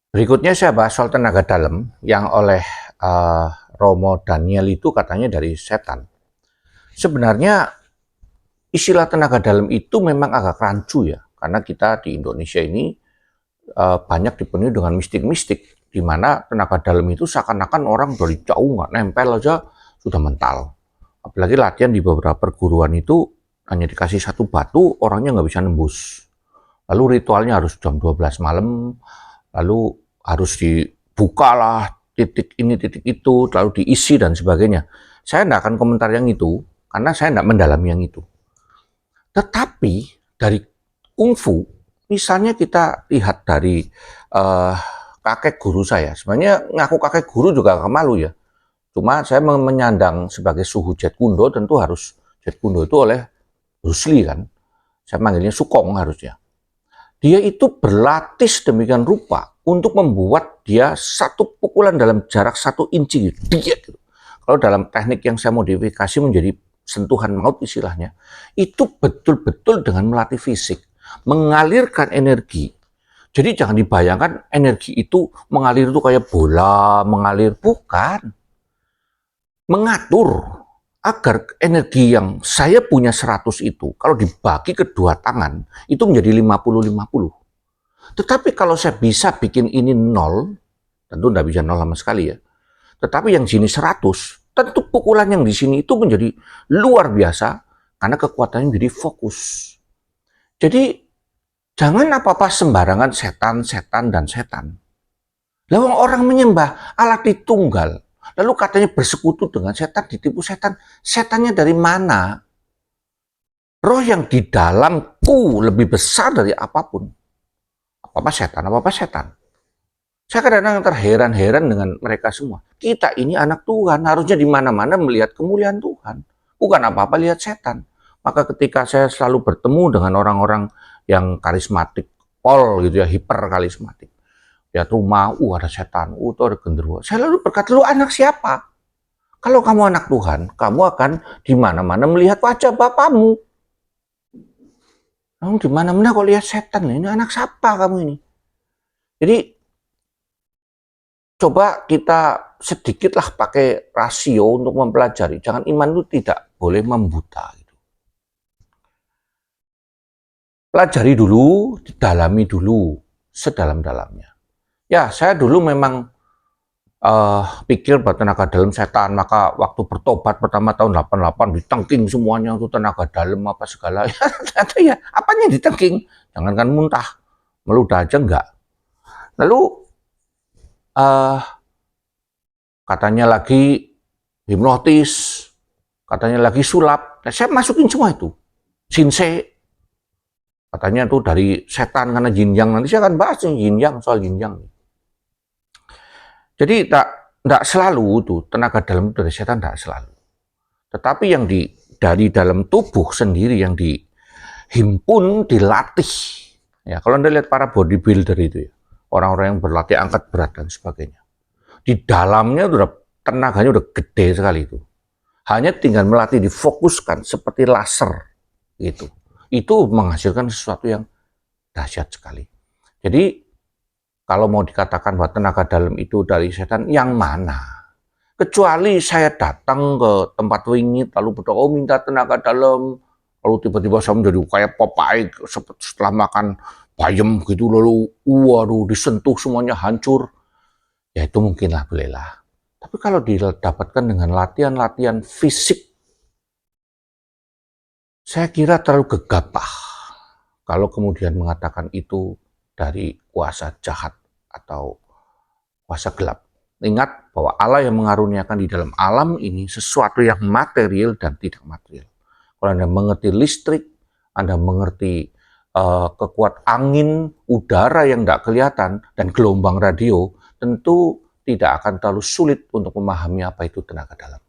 Berikutnya saya bahas soal tenaga dalam yang oleh Romo Daniel itu katanya dari setan. Sebenarnya istilah tenaga dalam itu memang agak rancu ya, karena kita di Indonesia ini banyak dipenuhi dengan mistik-mistik, di mana tenaga dalam itu seakan-akan orang dari jauh nggak nempel aja sudah mental. Apalagi latihan di beberapa perguruan itu hanya dikasih satu batu, orangnya nggak bisa nembus. Lalu ritualnya harus jam 12 malam, lalu harus dibuka lah titik ini titik itu, lalu diisi dan sebagainya. Saya tidak akan komentar yang itu, karena saya tidak mendalami yang itu. Tetapi dari kungfu, misalnya kita lihat dari kakek guru saya, sebenarnya ngaku kakek guru juga agak malu ya. Cuma saya menyandang sebagai suhu Jet Kundo, tentu harus Jet Kundo itu oleh Bruce Lee kan. Saya manggilnya Sukong harusnya. Dia itu berlatih sedemikian rupa untuk membuat dia satu pukulan dalam jarak 1 inci. Dia gitu. Kalau dalam teknik yang saya modifikasi menjadi sentuhan maut istilahnya, itu betul-betul dengan melatih fisik, mengalirkan energi. Jadi jangan dibayangkan energi itu mengalir itu kayak bola, mengalir. Bukan. Mengatur agar energi yang saya punya 100 itu, kalau dibagi kedua tangan, itu menjadi 50-50. Tetapi kalau saya bisa bikin ini 0, tentu tidak bisa 0 sama sekali ya. Tetapi yang sini 100, tentu pukulan yang di sini itu menjadi luar biasa, karena kekuatannya menjadi fokus. Jadi, jangan apa-apa sembarangan setan, setan, dan setan. Lalu orang menyembah alat tunggal, lalu katanya bersekutu dengan setan, ditipu setan. Setannya dari mana? Roh yang di dalamku lebih besar dari apapun. Apa-apa setan, apa-apa setan. Saya kadang-kadang terheran-heran dengan mereka semua. Kita ini anak Tuhan, harusnya di mana-mana melihat kemuliaan Tuhan. Bukan apa-apa lihat setan. Maka ketika saya selalu bertemu dengan orang-orang yang karismatik, pol gitu ya, hiper karismatik. Lihat rumah, ada setan, itu ada genderuwo. Saya lalu berkata, lu anak siapa? Kalau kamu anak Tuhan, kamu akan di mana-mana melihat wajah Bapamu. Kamu di mana-mana kok lihat setan, ini anak siapa kamu ini? Jadi coba kita sedikitlah pakai rasio untuk mempelajari. Jangan iman itu tidak boleh membuta. Gitu. Pelajari dulu, dalami dulu, sedalam-dalamnya. Ya, saya dulu memang pikir bahwa tenaga dalam setan, maka waktu bertobat pertama tahun 88 ditengking semuanya itu tenaga dalam apa segala. Ternyata ya, apanya ditengking? Jangankan muntah, meludah aja enggak. Lalu katanya lagi hipnotis, katanya lagi sulap. Nah, saya masukin semua itu. Sinse, katanya tuh dari setan karena yin yang. Nanti saya akan bahas yin yang, soal yin yang. Jadi tidak selalu itu tenaga dalam dari setan, tidak selalu. Tetapi yang dari dalam tubuh sendiri yang dihimpun, dilatih. Ya, kalau Anda lihat para bodybuilder itu ya, orang-orang yang berlatih angkat berat dan sebagainya. Di dalamnya udah tenaganya udah gede sekali itu. Hanya tinggal melatih difokuskan seperti laser gitu. Itu menghasilkan sesuatu yang dahsyat sekali. Jadi kalau mau dikatakan bahwa tenaga dalam itu dari setan, yang mana? Kecuali saya datang ke tempat wingit, lalu berdoa, oh minta tenaga dalam, lalu tiba-tiba saya menjadi kayak Popeye setelah makan bayam gitu, lalu waduh disentuh semuanya hancur. Ya itu mungkinlah, bolehlah. Tapi kalau didapatkan dengan latihan-latihan fisik, saya kira terlalu gegabah kalau kemudian mengatakan itu dari kuasa jahat atau kuasa gelap. Ingat bahwa Allah yang mengaruniakan di dalam alam ini sesuatu yang material dan tidak material. Kalau Anda mengerti listrik, Anda mengerti kekuatan angin, udara yang tidak kelihatan, dan gelombang radio, tentu tidak akan terlalu sulit untuk memahami apa itu tenaga dalam.